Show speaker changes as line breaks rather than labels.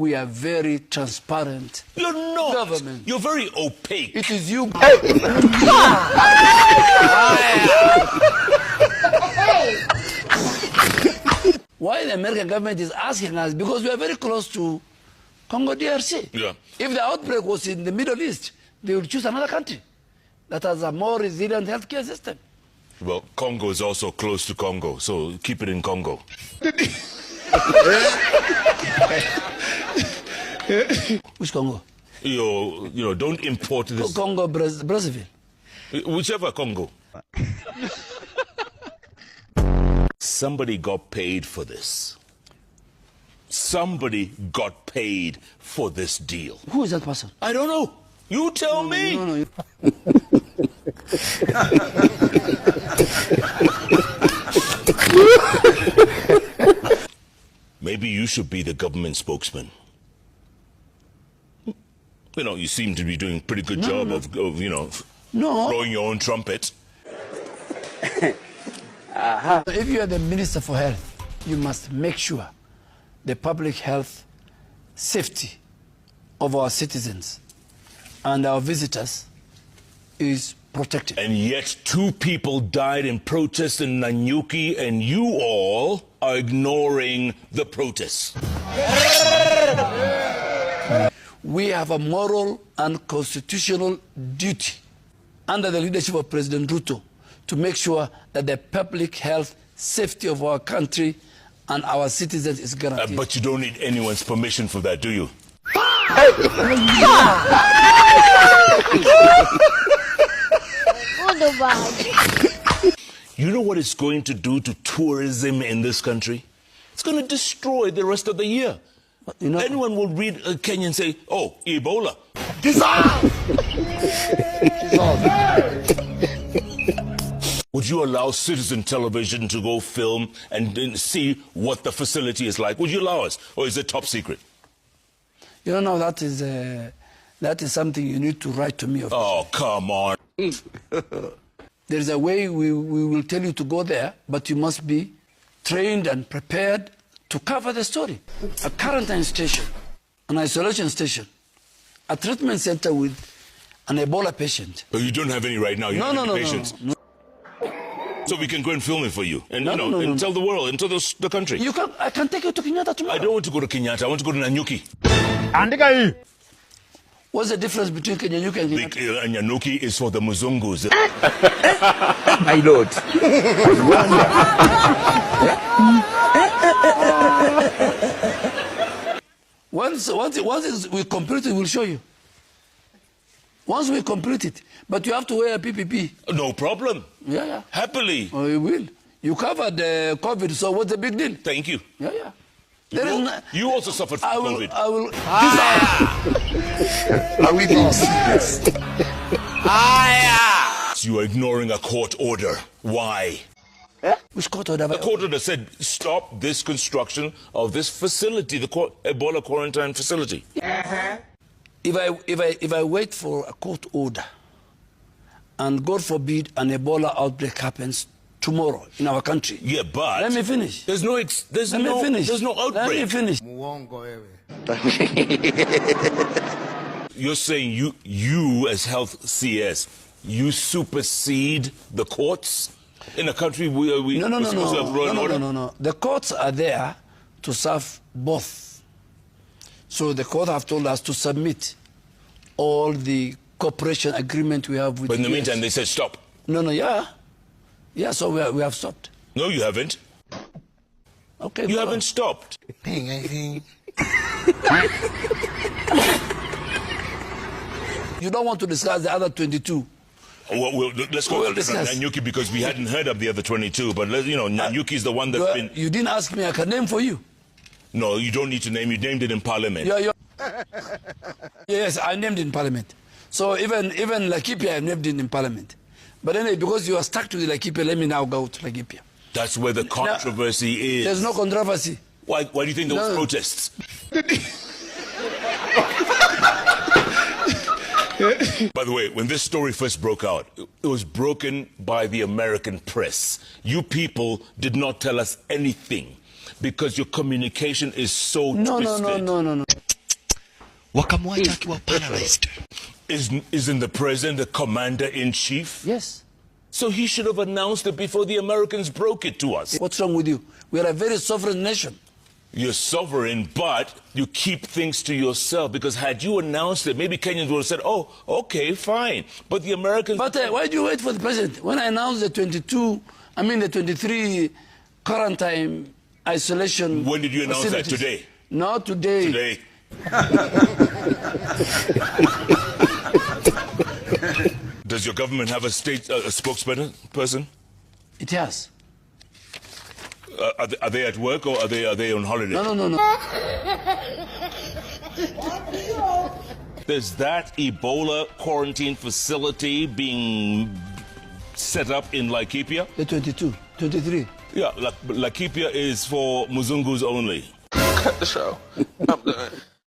We are very transparent.
You're not.
Government.
You're very opaque.
It is you. Why the American government is asking us? Because we are very close to Congo DRC.
Yeah.
If the outbreak was in the Middle East, they would choose another country that has a more resilient healthcare system.
Well, Congo is also close to Congo, so keep it in Congo.
Which Congo?
You know, don't import this.
Congo, Brazzaville.
Whichever Congo. Somebody got paid for this. Somebody got paid for this deal.
Who is that person?
I don't know. You tell me.
No.
Maybe you should be the government spokesman. You know, you seem to be doing a pretty good job of, you know, blowing your own trumpet.
If you are the Minister for Health, you must make sure the public health safety of our citizens and our visitors is protected.
And yet 2 people died in protest in Nanyuki, and you all are ignoring the protests.
We have a moral and constitutional duty under the leadership of President Ruto to make sure that the public health safety of our country and our citizens is guaranteed.
But you don't need anyone's permission for that, do you? You know what it's going to do to tourism in this country? It's going to destroy the rest of the year.
You know,
anyone will read Kenya and say, oh, Ebola. Would you allow Citizen Television to go film and see what the facility is like? Would you allow us? Or is it top secret?
You don't know, that is something you need to write to me.
Oh, come on.
There is a way we will tell you to go there, but you must be trained and prepared to cover the story. A quarantine station, an isolation station, a treatment center with an Ebola patient.
But you don't have any right now. You don't have any patients.
No.
So we can go and film it for you and, and tell the world and tell the country.
I can take you to Kenyatta tomorrow.
I don't want to go to Kenyatta. I want to go to Nanyuki.
What's the difference between Kenyanyuki and Kenyatta?
Nanyuki is for the Muzungus.
My lord.
Once we complete it, we'll show you. Once we complete it. But you have to wear a PPP.
No problem.
Yeah.
Happily.
Oh, you will. You covered the COVID, so what's the big deal?
Thank you.
Yeah.
You also suffered from COVID.
I will.
Are we being serious?
You are ignoring a court order. Why?
Which court order?
A court order said stop this construction of this facility, the Ebola quarantine facility.
If I wait for a court order, and God forbid an Ebola outbreak happens tomorrow in our country.
Yeah, but
let me finish.
There's no outbreak.
Let me finish.
You're saying you as health CS, you supersede the courts in a country where we
No.
order?
The courts are there to serve both. So the court have told us to submit all the cooperation agreement we have with.
But in the meantime, they said stop.
Yeah, so we have stopped.
No, you haven't.
Okay.
You haven't stopped.
You don't want to discuss the other 22.
Well, let's go to Nanyuki because we hadn't heard of the other 22. But Nanyuki is the one that's been.
You didn't ask me. I can name for you.
No, you don't need to name. You named it in Parliament.
Yes, I named it in Parliament. So even Laikipia, I named it in Parliament. But anyway, because you are stuck to the Laikipia, let me now go to Laikipia.
That's where the controversy is.
There's no controversy.
Why do you think there was protests? By the way, when this story first broke out, it was broken by the American press. You people did not tell us anything. because your communication is so
No,
twisted.
no.
Wakamwacha akiwa paralyzed.
Isn't the president the commander-in-chief?
Yes.
So he should have announced it before the Americans broke it to us.
What's wrong with you? We are a very sovereign nation.
You're sovereign, but you keep things to yourself, because had you announced it, maybe Kenyans would have said, oh, okay, fine. But the Americans...
But why do you wait for the president? When I announced the 23 quarantine isolation...
When did you announce that? Today?
Not today.
Today. Does your government have a spokesperson?
It has.
Are they at work or are they on holiday?
No.
There's that Ebola quarantine facility being set up in Laikipia.
The 23.
Yeah, Laikipia is for Muzungus only.
Cut the show. I'm done.